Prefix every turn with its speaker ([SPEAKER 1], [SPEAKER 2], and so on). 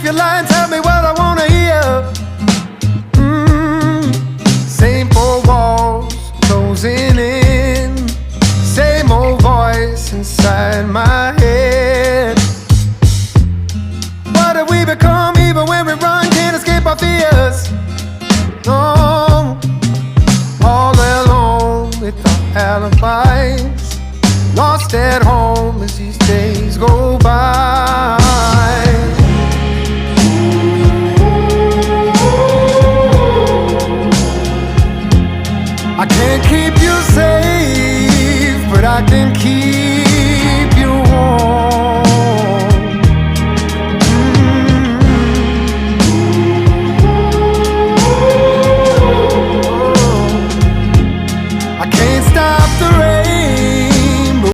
[SPEAKER 1] you lie and tell me what I wanna hear. Same four walls closing in, same old voice inside my head. What have we become? Even when we run, can't escape our fears. No, all alone with our alibis, lost at home as these days go by. I can't keep you safe, but I can keep